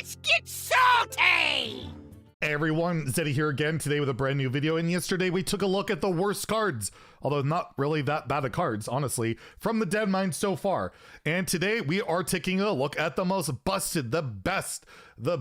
Let's get salty! Hey everyone, Zeddy here again today with a brand new video, and yesterday we took a look at the worst cards, although not really that bad of cards, honestly, from the Deadmines so far. And today we are taking a look at the most busted, the best, the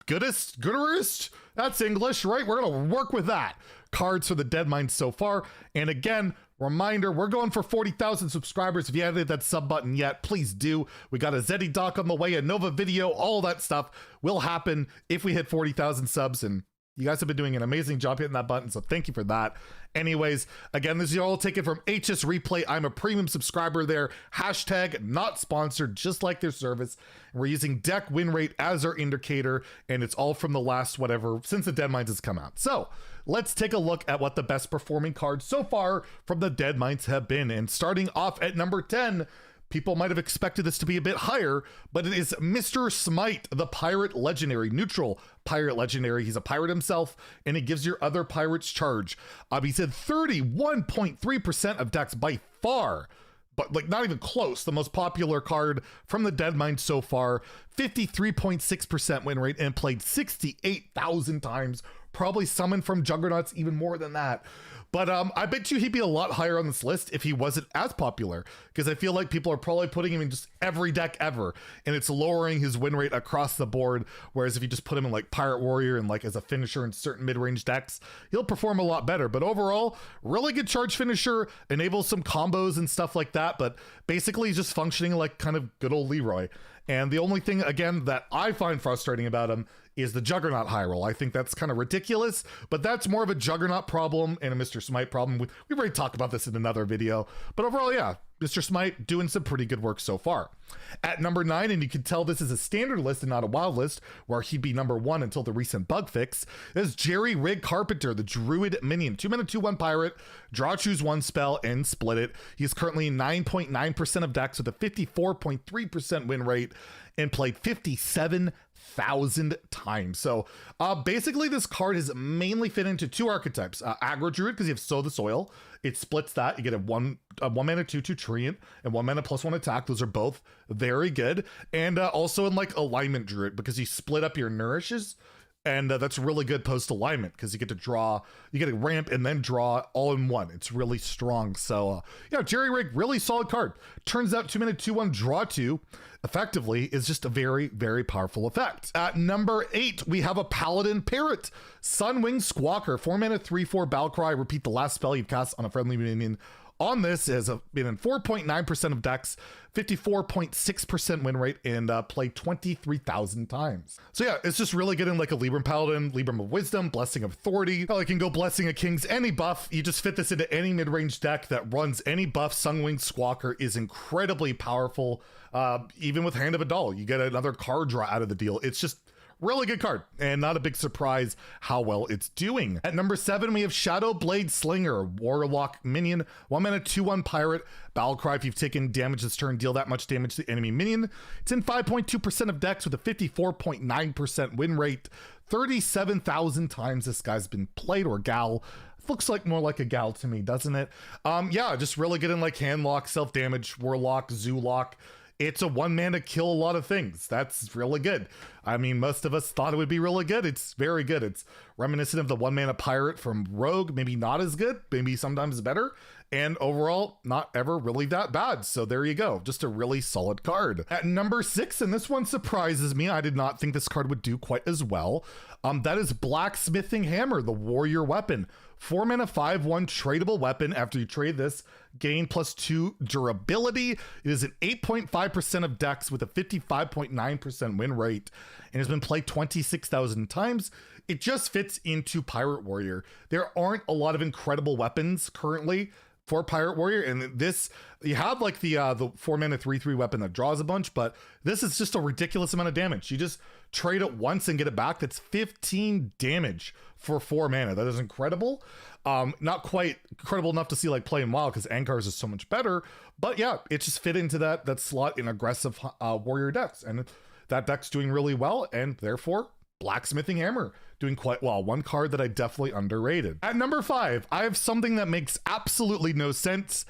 gooderest, that's English, right? We're gonna work with that. Cards for the Deadmines so far, and again, reminder, we're going for 40,000 subscribers. If you haven't hit that sub button yet, please do. We got a Zeddy doc on the way, a Nova video, all that stuff will happen if we hit 40,000 subs, and you guys have been doing an amazing job hitting that button, so thank you for that. Anyways, again, this is all taken from HS Replay. I'm a premium subscriber there. Hashtag not sponsored, just like their service. And we're using deck win rate as our indicator, and it's all from the last whatever, since the Deadmines has come out. So let's take a look at what the best performing cards so far from the Deadmines have been. And starting off at number 10, people might have expected this to be a bit higher, but it is Mr. Smite, the Pirate Legendary, neutral Pirate Legendary. He's a pirate himself, and it gives your other pirates charge. He said 31.3% of decks by far, but like not even close, the most popular card from the Deadmines so far. 53.6% win rate and played 68,000 times. Probably summoned from Juggernauts even more than that. But I bet you he'd be a lot higher on this list if he wasn't as popular, because I feel like people are probably putting him in just every deck ever, and it's lowering his win rate across the board. Whereas if you just put him in like Pirate Warrior and like as a finisher in certain mid-range decks, he'll perform a lot better. But overall, really good charge finisher, enables some combos and stuff like that, but basically he's just functioning like kind of good old Leroy. And the only thing, again, that I find frustrating about him is the Juggernaut high roll. I think that's kind of ridiculous, but that's more of a Juggernaut problem and a Mr. Smite problem. We've already talked about this in another video, but overall, yeah, Mr. Smite doing some pretty good work so far. At number 9, and you can tell this is a standard list and not a wild list, where he'd be number 1 until the recent bug fix, is Jerry Rig Carpenter, the Druid minion. 2-mana, 2/1 pirate, draw, choose one spell, and split it. He's currently 9.9% of decks with a 54.3% win rate and played 57,000 times. So basically this card is mainly fit into two archetypes. Aggro Druid, because you have Sow the Soil. It splits that. You get a 1 mana 2/2 Treant and 1 mana +1 attack. Those are both very good. And also in like Alignment Druid, because you split up your nourishes. And that's really good post alignment, because you get to draw, you get a ramp and then draw all in one. It's really strong. So yeah, Jerry Rig, really solid card. Turns out 2-mana 2/1 draw 2 effectively is just a very, very powerful effect. At number 8, we have a Paladin Parrot, Sunwing Squawker, 4-mana 3/4 Battlecry. Repeat the last spell you've cast on a friendly minion. On this has been in 4.9% of decks, 54.6% win rate, and played 23,000 times. So yeah, it's just really getting like a Libram Paladin, Libram of Wisdom, Blessing of Authority. You can go Blessing of Kings, any buff. You just fit this into any mid-range deck that runs any buff. Sunwing Squawker is incredibly powerful. Even with Hand of Adal, you get another card draw out of the deal. It's just really good card, and not a big surprise how well it's doing. At number 7, we have Shadow Blade Slinger, Warlock minion, 1-mana 2/1 pirate, Battlecry. If you've taken damage this turn, deal that much damage to the enemy minion. It's in 5.2% of decks with a 54.9% win rate. 37,000 times this guy's been played, or gal. Looks like more like a gal to me, doesn't it? Yeah, just really good in like Handlock, Self-Damage, Warlock, Zoolock. It's a 1-mana kill a lot of things. That's really good. I mean, most of us thought it would be really good. It's very good. It's reminiscent of the 1-mana pirate from Rogue. Maybe not as good, maybe sometimes better. And overall, not ever really that bad. So there you go. Just a really solid card. At number 6, and this one surprises me. I did not think this card would do quite as well. That is Blacksmithing Hammer, the warrior weapon. 4-mana 5/1 tradable weapon. After you trade this, gain +2 durability. It is an 8.5% of decks with a 55.9% win rate, and has been played 26,000 times. It just fits into Pirate Warrior. There aren't a lot of incredible weapons currently for Pirate Warrior, and this, you have like the 4-mana 3/3 weapon that draws a bunch, but this is just a ridiculous amount of damage. You just trade it once and get it back. That's 15 damage for 4 mana. That is incredible. Not quite incredible enough to see like playing WoW, because Ankar's is so much better, but yeah, it just fit into that slot in aggressive warrior decks, and that deck's doing really well, and therefore Blacksmithing Hammer doing quite well. One card that I definitely underrated. At number 5, I have something that makes absolutely no sense.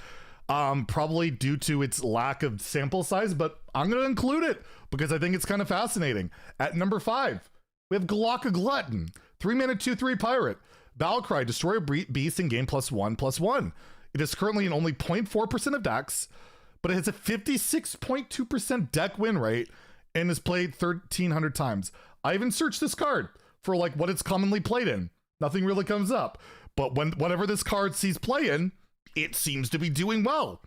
probably due to its lack of sample size, but I'm going to include it because I think it's kind of fascinating. At number 5, we have Galaka Glutton, 3-mana 2/3 pirate. Battlecry, destroy a beast in game +1/+1. It is currently in only 0.4% of decks, but it has a 56.2% deck win rate and is played 1,300 times. I even searched this card for like what it's commonly played in. Nothing really comes up, but whatever this card sees play in, it seems to be doing well.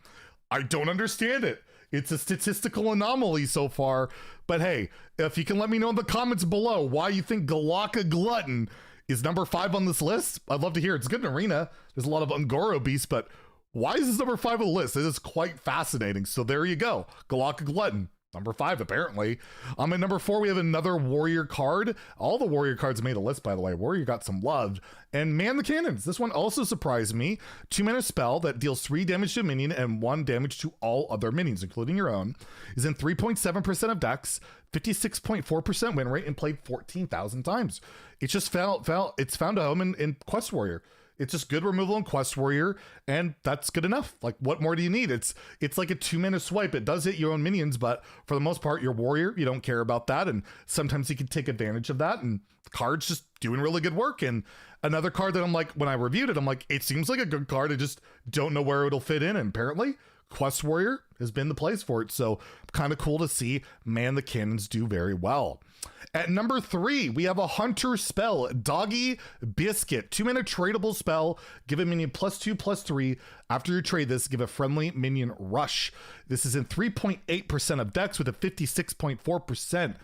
I don't understand it. It's a statistical anomaly so far, but hey, if you can let me know in the comments below why you think Galaka Glutton is number 5 on this list, I'd love to hear. It's good in Arena. There's a lot of Ungoro beasts, but why is this number 5 on the list? This is quite fascinating. So there you go. Galaka Glutton. Number 5, apparently. At number 4, we have another Warrior card. All the Warrior cards made a list, by the way. Warrior got some love. And Man the Cannons. This one also surprised me. 2-mana spell that deals 3 damage to a minion and 1 damage to all other minions, including your own. Is in 3.7% of decks, 56.4% win rate, and played 14,000 times. It's just found a home in Quest Warrior. It's just good removal in Quest Warrior, and that's good enough. Like, what more do you need? It's like a 2-mana swipe. It does hit your own minions, but for the most part, your Warrior, you don't care about that, and sometimes you can take advantage of that, and the card's just doing really good work. And another card that I'm like, when I reviewed it, I'm like, it seems like a good card. I just don't know where it'll fit in, and apparently Quest Warrior has been the place for it, so kind of cool to see Man the Cannons do very well. At number 3, we have a Hunter spell, Doggy Biscuit, 2-mana tradable spell. Give a minion +2/+3. After you trade this, give a friendly minion rush. This is in 3.8% of decks with a 56.4%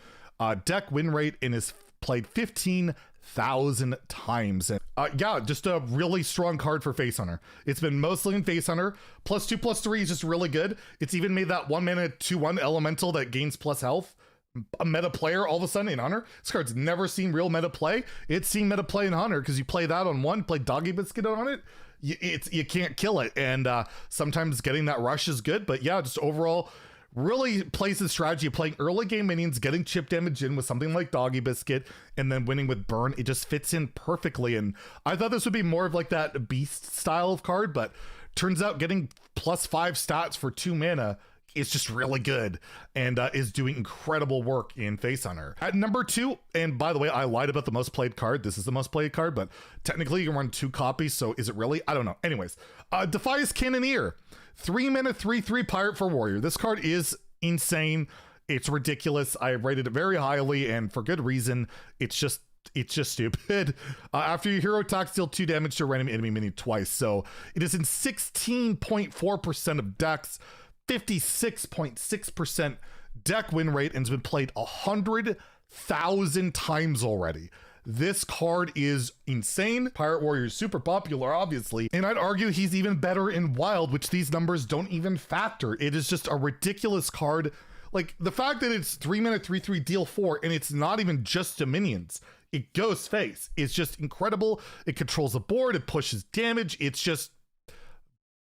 deck win rate and is played 15,000 times. And yeah, just a really strong card for Face Hunter. It's been mostly in Face Hunter. +2/+3 is just really good. It's even made that 1-mana 2/1 elemental that gains plus health a meta player all of a sudden in Hunter. This card's never seen real meta play. It's seen meta play in Hunter because you play that on one, play Doggy Biscuit on it. You can't kill it. And sometimes getting that rush is good. But yeah, just overall, really plays the strategy of playing early game minions, getting chip damage in with something like Doggy Biscuit, and then winning with Burn. It just fits in perfectly. And I thought this would be more of like that beast style of card, but turns out getting +5 stats for 2 mana is just really good and is doing incredible work in Face Hunter. At number 2, and by the way, I lied about the most played card. This is the most played card, but technically you can run 2 copies, so is it really? I don't know. Anyways, Defias Cannoneer, 3-mana 3/3 pirate for Warrior. This card is insane. It's ridiculous. I rated it very highly, and for good reason. It's just stupid. After your hero attacks, deal 2 damage to a random enemy minion twice. So it is in 16.4% of decks, 56.6% deck win rate, and has been played 100,000 times already. This card is insane. Pirate Warrior is super popular, obviously, and I'd argue he's even better in Wild, which these numbers don't even factor. It is just a ridiculous card. Like, the fact that it's 3-mana 3/3 deal 4, and it's not even just to minions. It goes face. It's just incredible. It controls the board. It pushes damage. It's just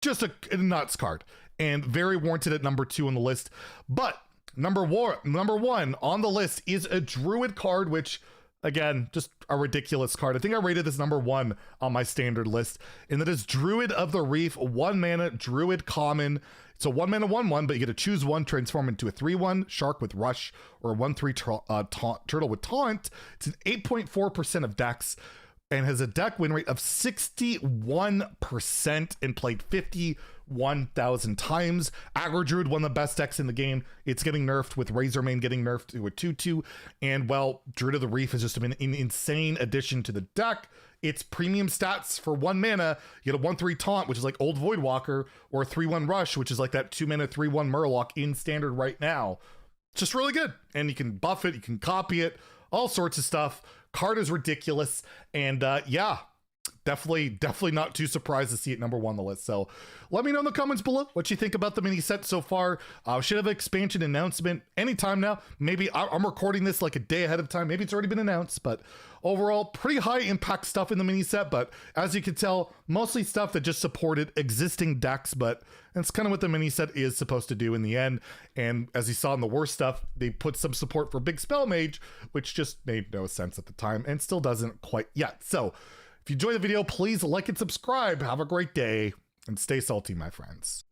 a nuts card, and very warranted at number 2 on the list. But number one on the list is a Druid card, which, again, just a ridiculous card. I think I rated this number 1 on my standard list, and that is Druid of the Reef, 1-mana Druid common. It's a 1-mana 1/1, but you get to choose one, transform into a 3/1 shark with rush, or a 1/3 turtle with taunt. It's an 8.4% of decks, and has a deck win rate of 61% and played 51,000 times. Aggro Druid, one of the best decks in the game. It's getting nerfed with Razormane getting nerfed to a 2/2. And well, Druid of the Reef has just been an insane addition to the deck. It's premium stats for 1 mana. You get a 1/3 taunt, which is like old Voidwalker, or a 3/1 rush, which is like that 2-mana 3/1 Murloc in standard right now. It's just really good. And you can buff it, you can copy it, all sorts of stuff. Card is ridiculous, and yeah, definitely not too surprised to see it number 1 on the list. So let me know in the comments below what you think about the mini set so far. Should have an expansion announcement anytime now. Maybe I'm recording this like a day ahead of time. Maybe it's already been announced, but overall, pretty high impact stuff in the mini set. But as you can tell, mostly stuff that just supported existing decks, but that's kind of what the mini set is supposed to do in the end. And as you saw in the worst stuff, they put some support for Big Spell Mage, which just made no sense at the time and still doesn't quite yet. So if you enjoyed the video, please like and subscribe. Have a great day and stay salty, my friends.